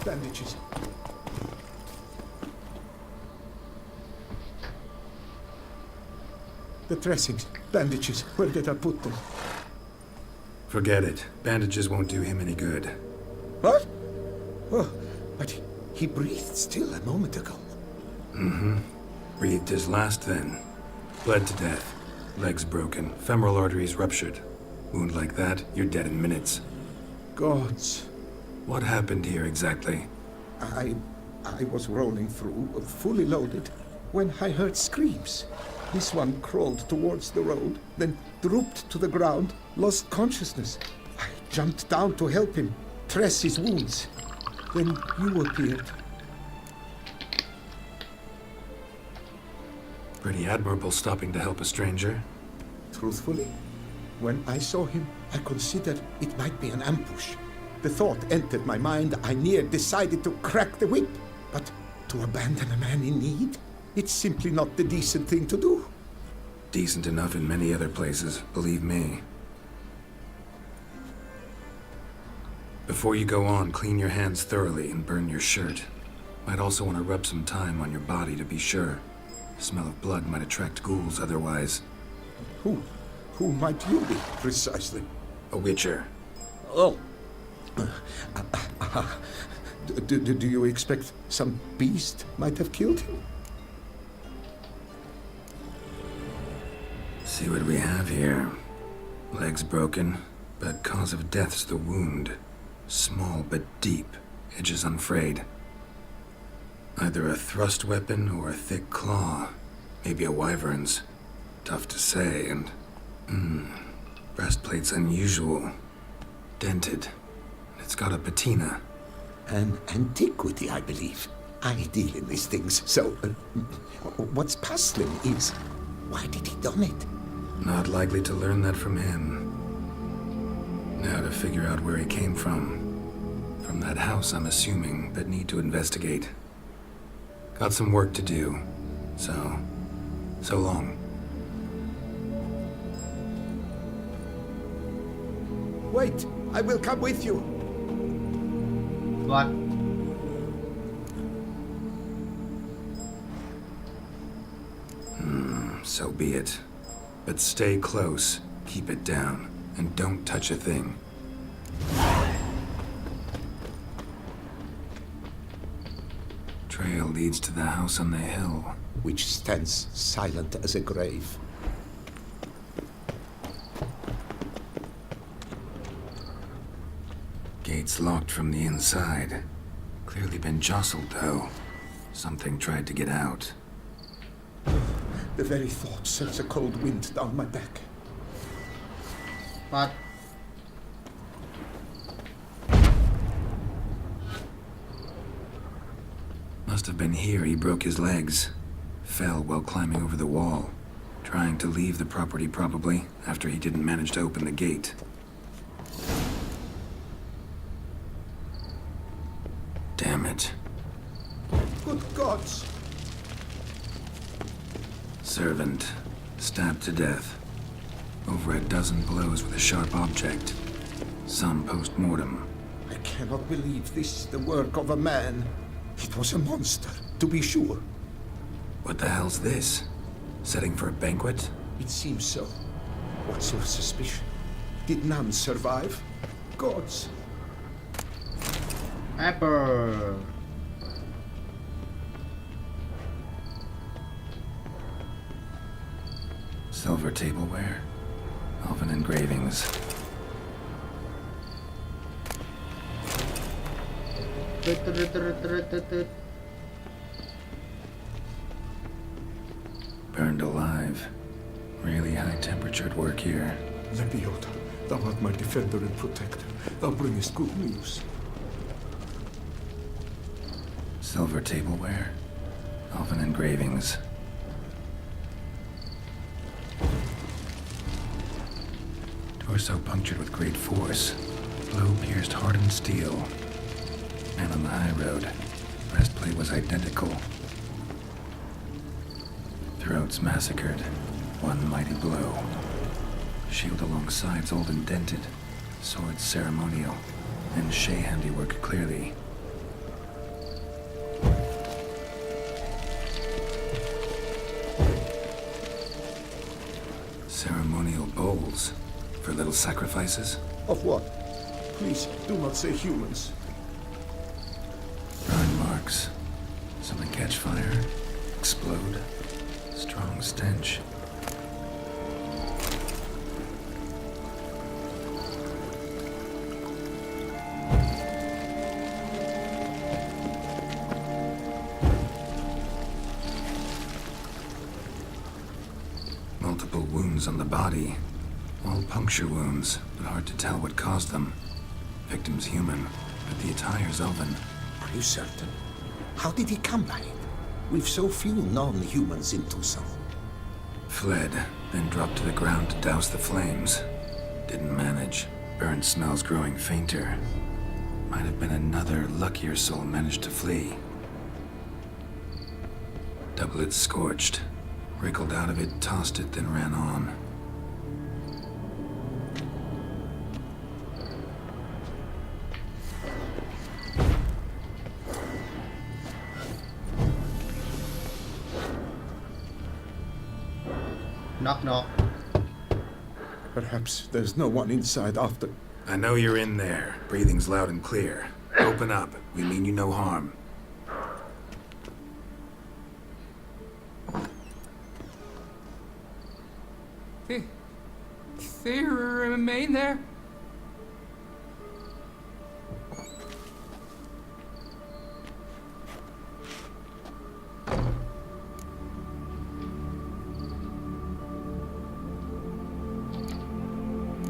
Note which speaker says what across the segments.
Speaker 1: Bandages. The dressings, bandages, where did I put them?
Speaker 2: Forget it. Bandages won't do him any good.
Speaker 1: What? Oh, but he breathed still a moment ago.
Speaker 2: Mm-hmm. Breathed his last then. Bled to death. Legs broken. Femoral arteries ruptured. Wound like that, you're dead in minutes.
Speaker 1: Gods.
Speaker 2: What happened here exactly?
Speaker 1: I was rolling through, fully loaded, when I heard screams. This one crawled towards the road, then drooped to the ground, lost consciousness. I jumped down to help him, dress his wounds. Then you appeared.
Speaker 2: Pretty admirable stopping to help a stranger.
Speaker 1: Truthfully, when I saw him, I considered it might be an ambush. The thought entered my mind, I near decided to crack the whip. But to abandon a man in need? It's simply not the decent thing to do.
Speaker 2: Decent enough in many other places, believe me. Before you go on, clean your hands thoroughly and burn your shirt. Might also want to rub some time on your body to be sure. The smell of blood might attract ghouls otherwise.
Speaker 1: Who might you be, precisely?
Speaker 2: A witcher.
Speaker 1: Oh. Do you expect some beast might have killed him?
Speaker 2: See what we have here. Legs broken, but cause of death's the wound. Small but deep, edges unfrayed. Either a thrust weapon or a thick claw. Maybe a wyvern's. Tough to say, and... breastplate's unusual. Dented. It's got a patina.
Speaker 1: An antiquity, I believe. I deal in these things, so... what's puzzling is... why did he done it?
Speaker 2: Not likely to learn that from him. Now to figure out where he came from. From that house, I'm assuming, but need to investigate. Got some work to do. So long.
Speaker 1: Wait, I will come with you.
Speaker 3: What?
Speaker 2: So be it. But stay close, keep it down, and don't touch a thing. Trail leads to the house on the hill.
Speaker 1: Which stands silent as a grave.
Speaker 2: Gates locked from the inside. Clearly been jostled, though. Something tried to get out.
Speaker 1: The very thought sends a cold wind down my back.
Speaker 3: What?
Speaker 2: Must have been here he broke his legs. Fell while climbing over the wall. Trying to leave the property, probably, after he didn't manage to open the gate. Damn it.
Speaker 1: Good gods!
Speaker 2: Servant. Stabbed to death. Over a dozen blows with a sharp object. Some post-mortem.
Speaker 1: I cannot believe this is the work of a man. It was a monster, to be sure.
Speaker 2: What the hell's this? Setting for a banquet?
Speaker 1: It seems so. What's your suspicion? Did none survive? Gods!
Speaker 3: Apple.
Speaker 2: Silver tableware. Elven engravings. Burned alive. Really high-temperatured work here.
Speaker 1: Lepiota, thou art my defender and protector. Thou bringest good news.
Speaker 2: Silver tableware. Elven engravings. Torso punctured with great force. Blow pierced hardened steel. Man on the high road. Breastplate was identical. Throats massacred. One mighty blow. Shield along sides old and dented. Sword ceremonial. And Shea handiwork clearly. little sacrifices?
Speaker 1: Of what? Please, do not say humans.
Speaker 2: Burn marks. Something catch fire, explode. Strong stench. Multiple wounds on the body. All puncture wounds, but hard to tell what caused them. Victim's human, but the attire's elven.
Speaker 1: Are you certain? How did he come by it? We've so few non-humans in Tucson.
Speaker 2: Fled, then dropped to the ground to douse the flames. Didn't manage. Burn smells growing fainter. Might have been another luckier soul managed to flee. Doublet scorched. Wriggled out of it, tossed it, then ran on.
Speaker 3: Knock knock.
Speaker 1: Perhaps there's no one inside after.
Speaker 2: I know you're in there. Breathing's loud and clear. Open up. We mean you no harm.
Speaker 4: They remain there?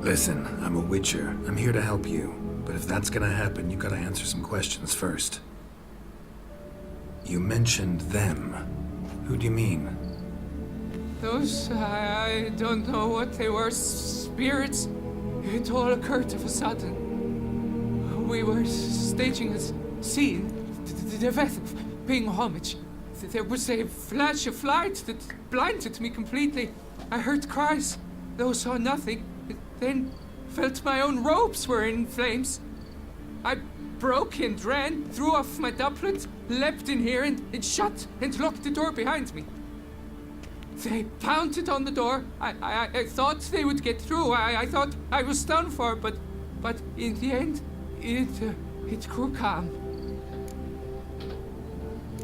Speaker 2: Listen, I'm a witcher. I'm here to help you. But if that's gonna happen, you gotta answer some questions first. You mentioned them. Who do you mean?
Speaker 4: Those, I don't know what they were. Spirits. It all occurred of a sudden. We were staging a scene. The event of paying homage. There was a flash of light that blinded me completely. I heard cries, though saw nothing. Then felt my own robes were in flames. I broke and ran, threw off my doublet, leapt in here and shut and locked the door behind me. They pounded on the door. I thought they would get through. I thought I was done for, but in the end, it grew calm.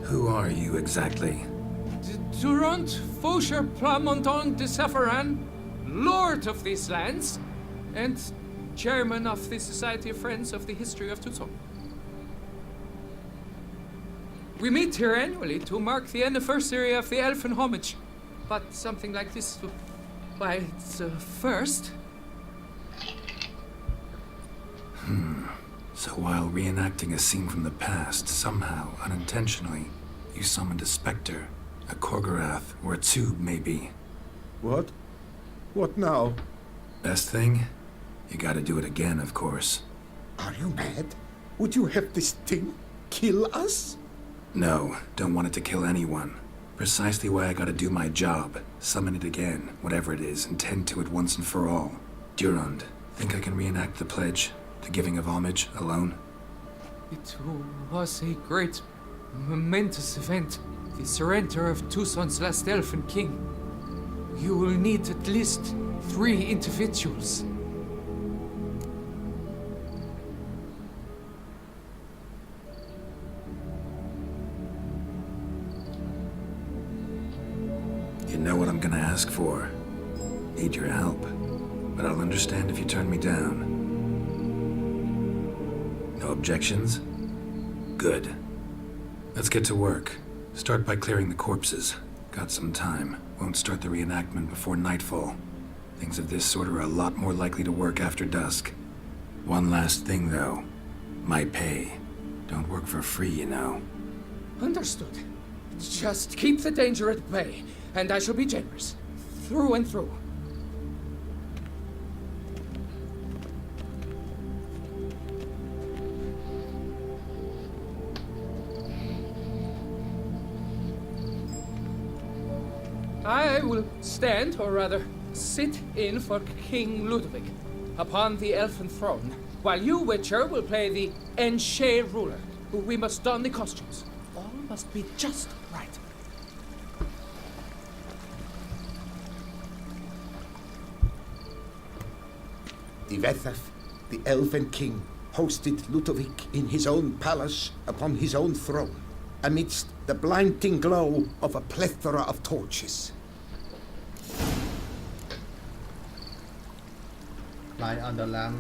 Speaker 2: Who are you exactly?
Speaker 4: Durant Faucher Plamondon de Safaran, Lord of these lands, and Chairman of the Society of Friends of the History of Tucson. We meet here annually to mark the anniversary of the Elfin Homage. But something like this, why, it's a first.
Speaker 2: So while reenacting a scene from the past, somehow, unintentionally, you summoned a specter, a Korgorath, or a tube, maybe.
Speaker 1: What? What now?
Speaker 2: Best thing? You gotta do it again, of course.
Speaker 1: Are you mad? Would you have this thing kill us?
Speaker 2: No, don't want it to kill anyone. Precisely why I gotta do my job. Summon it again, whatever it is, and tend to it once and for all. Durand, think I can reenact the pledge, the giving of homage, alone?
Speaker 4: It was a great, momentous event. The surrender of Tucson's last elfin king. You will need at least 3 individuals.
Speaker 2: You know what I'm gonna ask for. Need your help. But I'll understand if you turn me down. No objections? Good. Let's get to work. Start by clearing the corpses. Got some time. Won't start the reenactment before nightfall. Things of this sort are a lot more likely to work after dusk. One last thing, though. My pay. Don't work for free, you know.
Speaker 4: Understood. Just keep the danger at bay, and I shall be generous. Through and through. I will stand, or rather, sit in for King Ludwig, upon the elfin throne, while you, Witcher, will play the Enche ruler. We must don the costumes. All must be just right.
Speaker 1: Divethaf, the Elven King, hosted Ludovic in his own palace upon his own throne, amidst the blinding glow of a plethora of torches.
Speaker 3: Light on the lamp.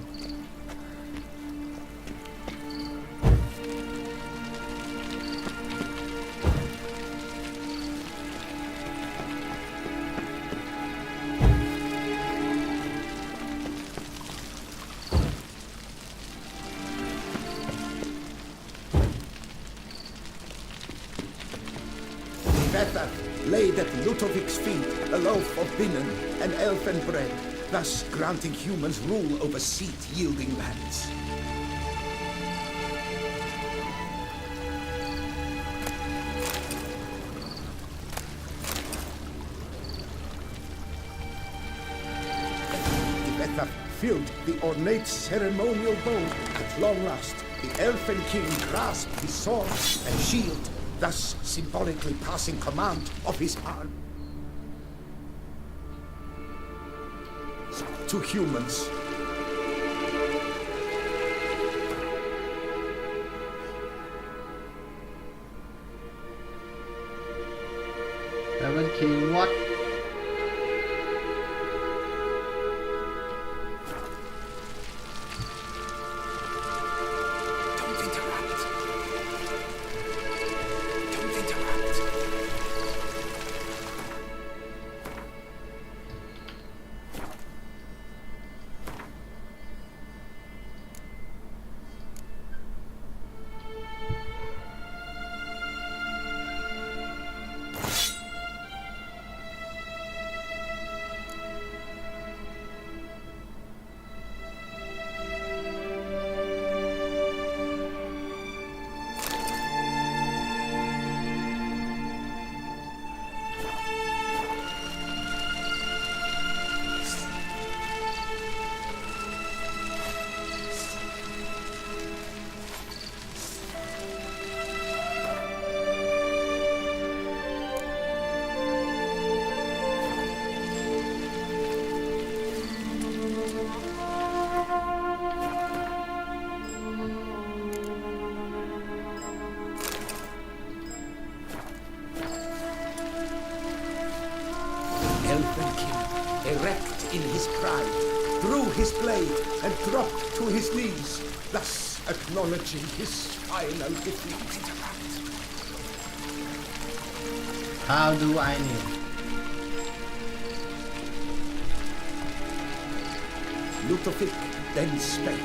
Speaker 1: Divethaf laid at Ludovic's feet a loaf of binnen and elfin bread, thus granting humans rule over seed-yielding lands. Divethaf filled the ornate ceremonial bowl. At long last, the Elfin King grasped his sword and shield, thus symbolically passing command of his arm to humans.
Speaker 3: Elven King, what?
Speaker 1: Don't interrupt. Don't interrupt. Elven King, erect in his pride, drew his blade and dropped to his knees, thus acknowledging his final defeat.
Speaker 3: How do I know?
Speaker 1: Ludovic then spake.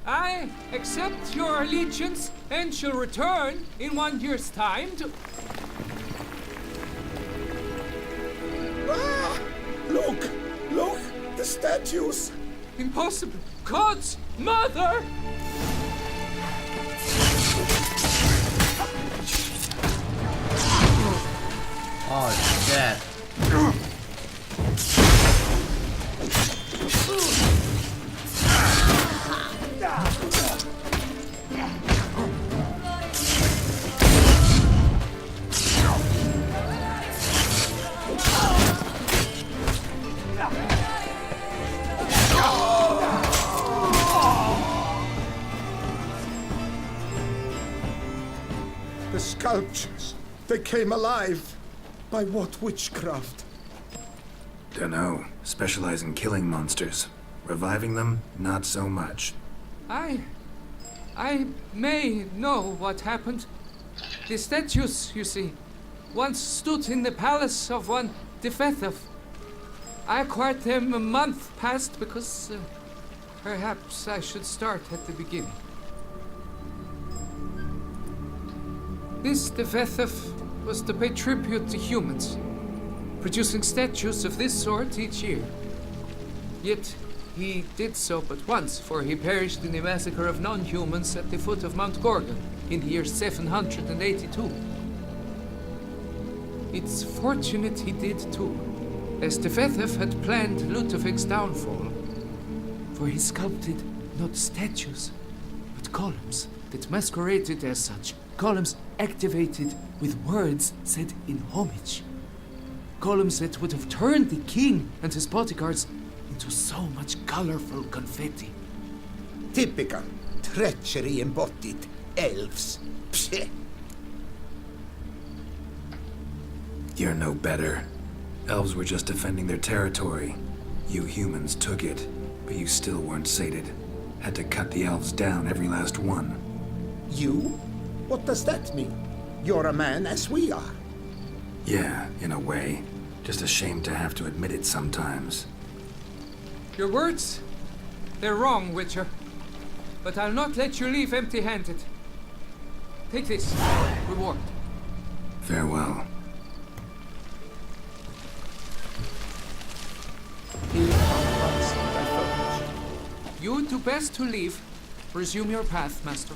Speaker 4: I accept your allegiance and shall return in 1 year's time to...
Speaker 1: Ah! Look! Look! The statues!
Speaker 4: Impossible! God's mother!
Speaker 3: Oh, shit.
Speaker 1: The sculptures, they came alive. By what witchcraft?
Speaker 2: Dunno. Specialize in killing monsters. Reviving them, not so much.
Speaker 4: I may know what happened. The statues, you see, once stood in the palace of one Divethaf. I acquired them a month past because perhaps I should start at the beginning. This Divethaf was to pay tribute to humans, producing statues of this sort each year. Yet he did so but once, for he perished in the massacre of non-humans at the foot of Mount Gorgon in the year 782. It's fortunate he did too, as Divethaf had planned Ludovic's downfall, for he sculpted not statues, but columns that masqueraded as such. Columns activated with words said in homage. columns that would have turned the king and his bodyguards into so much colorful confetti.
Speaker 1: Typical. Treachery embodied. Elves. Psheh.
Speaker 2: You're no better. Elves were just defending their territory. You humans took it, but you still weren't sated. Had to cut the elves down, every last one.
Speaker 1: You? What does that mean? You're a man as we are.
Speaker 2: Yeah, in a way. Just ashamed to have to admit it sometimes.
Speaker 4: Your words, they're wrong, Witcher. But I'll not let you leave empty-handed. Take this reward.
Speaker 2: Farewell.
Speaker 1: Here are once my foliage.
Speaker 4: You do best to leave. Resume your path, Master.